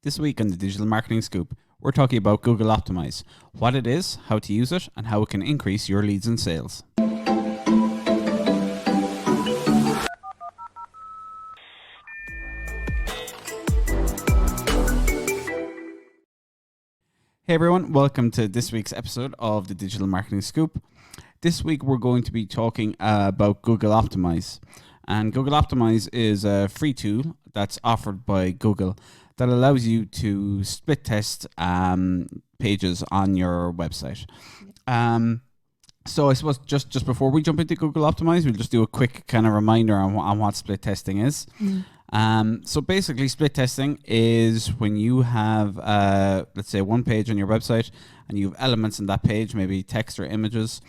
This week on the Digital Marketing Scoop, we're talking about Google Optimise, what it is, how to use it, and how it can increase your leads and sales. Hey everyone, welcome to this week's episode of the Digital Marketing Scoop. This week we're going to be talking about Google Optimise. And Google Optimise is a free tool that's offered by Google that allows you to split test pages on your website. So I suppose just before we jump into Google Optimise, we'll just do a quick kind of reminder on what split testing is. So basically split testing is when you have, let's say, one page on your website and you have elements in that page, maybe text or images,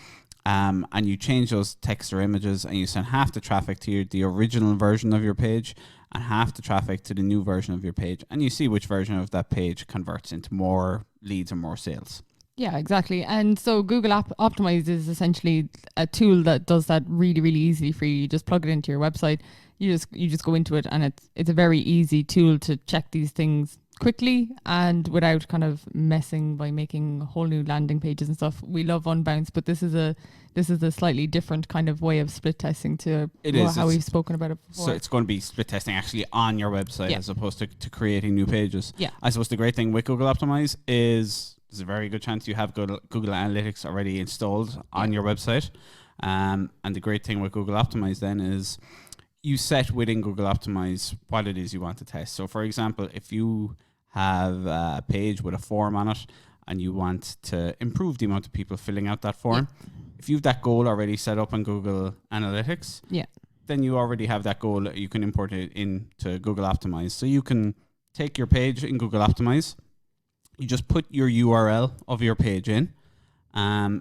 and you change those text or images and you send half the traffic to the original version of your page and half the traffic to the new version of your page, and you see which version of that page converts into more leads and more sales. Yeah, exactly. And so Google Optimise is essentially a tool that does that really, really easily for you. You just plug it into your website. You just go into it, and it's a very easy tool to check these things quickly and without kind of messing by making whole new landing pages and stuff. We love Unbounce, but this is a slightly different kind of way of split testing to how we've spoken about it before. So it's going to be split testing actually on your website as opposed to creating new pages. Yeah. I suppose the great thing with Google Optimise is there's a very good chance you have Google Analytics already installed on your website. And the great thing with Google Optimise then is you set within Google Optimise what it is you want to test. So for example, if you have a page with a form on it and you want to improve the amount of people filling out that form, if you have that goal already set up on Google Analytics, then you already have that goal. You can import it into Google Optimise. So you can take your page in Google Optimise, you just put your URL of your page in, and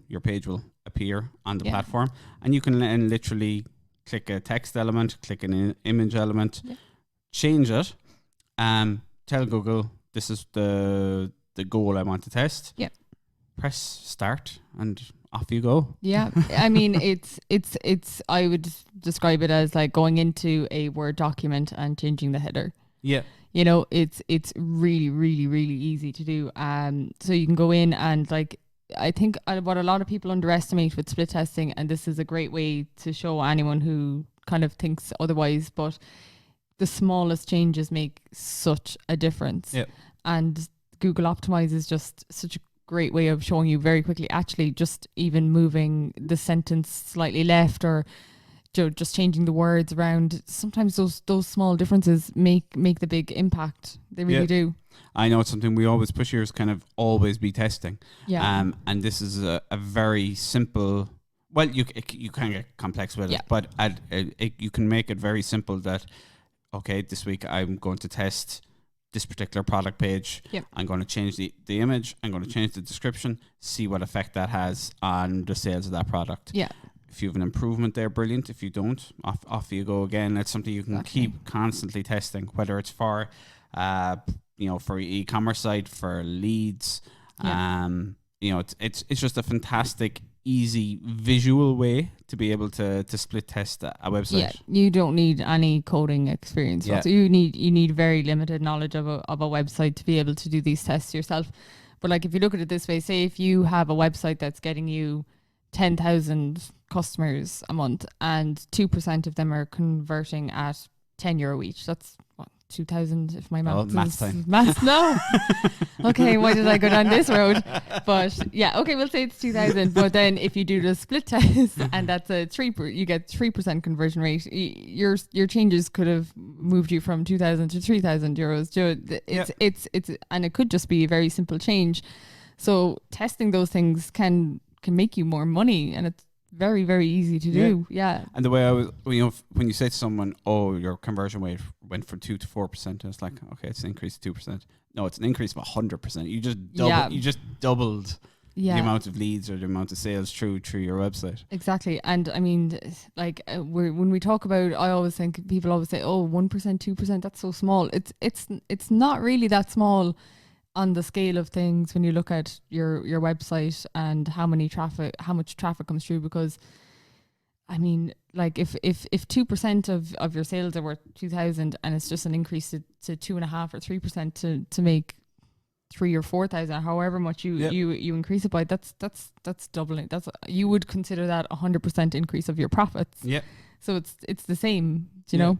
your page will appear on the platform, and you can then literally click a text element, click an image element, change it, tell Google this is the goal I want to test. Yeah. Press start and off you go. Yeah. I mean, it's I would describe it as like going into a Word document and changing the header. Yeah. You know, it's really, really, really easy to do. So you can go in and like, I think what a lot of people underestimate with split testing, and this is a great way to show anyone who kind of thinks otherwise, but the smallest changes make such a difference. Yep. And Google Optimise is just such a great way of showing you very quickly, actually just even moving the sentence slightly left or just changing the words around. Sometimes those small differences make the big impact. They really do. I know it's something we always push here is kind of always be testing. Yeah. And this is a very simple. Well, you can get complex with it, but you can make it very simple. That okay, this week I'm going to test this particular product page. Yep. I'm going to change the image. I'm going to change the description. See what effect that has on the sales of that product. Yeah. If you have an improvement there, brilliant. If you don't, off you go again. That's something you can keep constantly testing, whether it's for, for e-commerce site, for leads. It's just a fantastic, easy visual way to be able to split test a website. Yeah, you don't need any coding experience. Yeah. So you need very limited knowledge of a website to be able to do these tests yourself. But like if you look at it this way, say if you have a website that's getting you 10,000 customers a month and 2% of them are converting at €10 each. That's what, 2,000 if my maths is maths. No. Okay, why did I go down this road? But yeah, okay, we'll say it's 2,000. But then if you do the split test and that's you get 3% conversion rate, your changes could have moved you from 2,000 to €3,000. It's and it could just be a very simple change. So testing those things can make you more money, and it's very, very easy to do. Yeah. And the way I was, when you say to someone, oh, your conversion rate went from 2 to 4%, and it's like, okay, it's an increase of 2%. No, it's an increase of 100%. You just doubled the amount of leads or the amount of sales through your website. Exactly. And I mean, like when we talk about, I always think people always say, oh, 1%, 2%, that's so small. It's not really that small on the scale of things when you look at your website and how much traffic comes through, because I mean, like if 2% of your sales are worth 2,000 and it's just an increase to 2.5 or 3% to make 3 or 4,000, however much you increase it by, that's doubling. That's, you would consider that 100% increase of your profits. Yeah. So it's the same, do you know?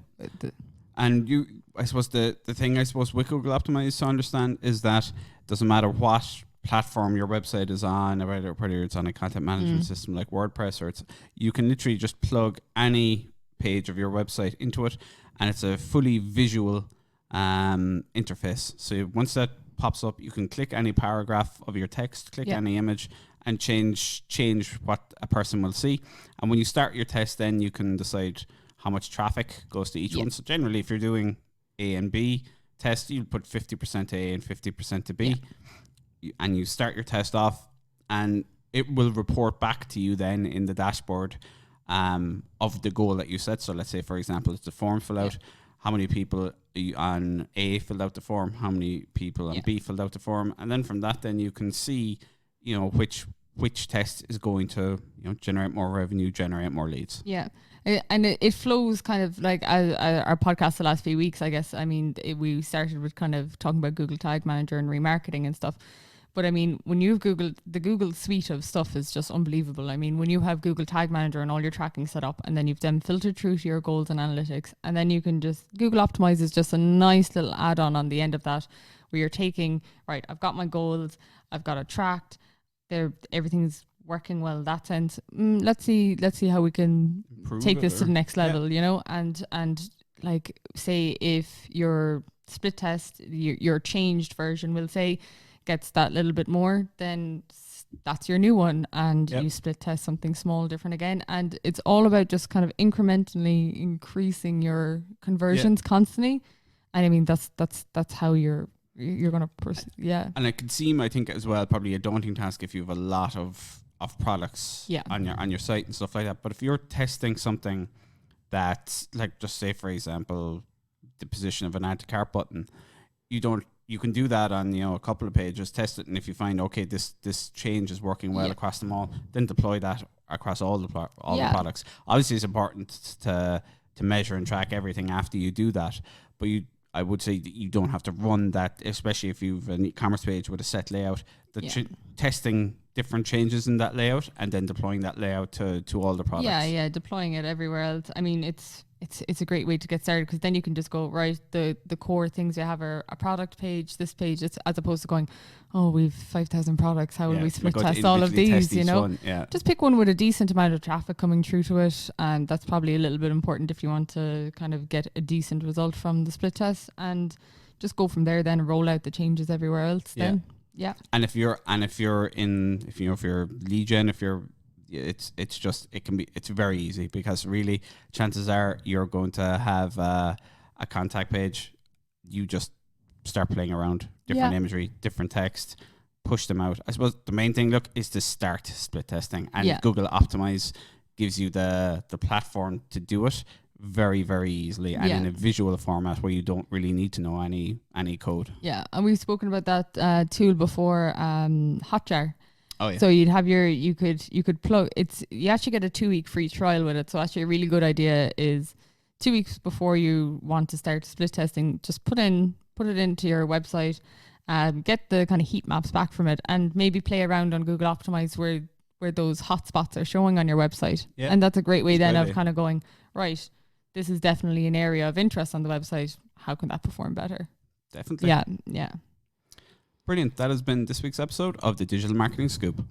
And I suppose the thing I suppose with Google Optimize to understand is that it doesn't matter what platform your website is on, or whether it's on a content management system like WordPress, or you can literally just plug any page of your website into it, and it's a fully visual interface. So once that pops up, you can click any paragraph of your text, click any image, and change what a person will see. And when you start your test, then you can decide how much traffic goes to each one. So generally, if you're doing A and B test, you'll put 50% to A and 50% to B. And you start your test off, and it will report back to you then in the dashboard of the goal that you set. So let's say, for example, it's the form fill out. How many people on A filled out the form? How many people on B filled out the form? And then from that, then you can see, you know, which test is going to, you know, generate more revenue, generate more leads. Yeah. And it flows kind of like our podcast the last few weeks, I guess. I mean, we started with kind of talking about Google Tag Manager and remarketing and stuff. But I mean, when you've Googled, the Google suite of stuff is just unbelievable. I mean, when you have Google Tag Manager and all your tracking set up, and then you've then filtered through to your goals and analytics, and then you can just, Google Optimize is just a nice little add-on on the end of that, where you're taking, right, I've got my goals, I've got it tracked, everything's working well in that sense. Let's see how we can take this to the next level, you know, and like, say if your split test, your changed version will say, gets that little bit more, then that's your new one, and you split test something small different again, and it's all about just kind of incrementally increasing your conversions constantly. And I mean, that's how you're gonna and it can seem, I think, as well, probably a daunting task if you have a lot of products on your site and stuff like that. But if you're testing something that's like, just say for example, the position of an add to cart button, you can do that on, you know, a couple of pages, test it, and if you find, okay, this change is working well across them all, then deploy that across all the products. Obviously, it's important to measure and track everything after you do that, but I would say that you don't have to run that, especially if you've an e-commerce page with a set layout. Testing different changes in that layout and then deploying that layout to all the products. Deploying it everywhere else. I mean, it's a great way to get started, because then you can just go, right, the core things you have are a product page, this page, it's, as opposed to going, oh, we've 5,000 products, how will we split test all of these, you know? Just pick one with a decent amount of traffic coming through to it, and that's probably a little bit important if you want to kind of get a decent result from the split test, and just go from there then and roll out the changes everywhere else then. And if you're lead gen, it's very easy, because really chances are you're going to have a contact page. You just start playing around different imagery, different text, push them out. I suppose the main thing, is to start split testing, and Google Optimize gives you the platform to do it very, very easily, and in a visual format where you don't really need to know any code. Yeah, and we've spoken about that tool before, Hotjar. Oh, yeah. So you could plug, you actually get a 2-week free trial with it. So actually a really good idea is 2 weeks before you want to start split testing, just put it into your website, get the kind of heat maps back from it, and maybe play around on Google Optimize where those hotspots are showing on your website. Yeah. And that's a great way then of kind of going, right, this is definitely an area of interest on the website. How can that perform better? Definitely. Yeah. Brilliant. That has been this week's episode of the Digital Marketing Scoop.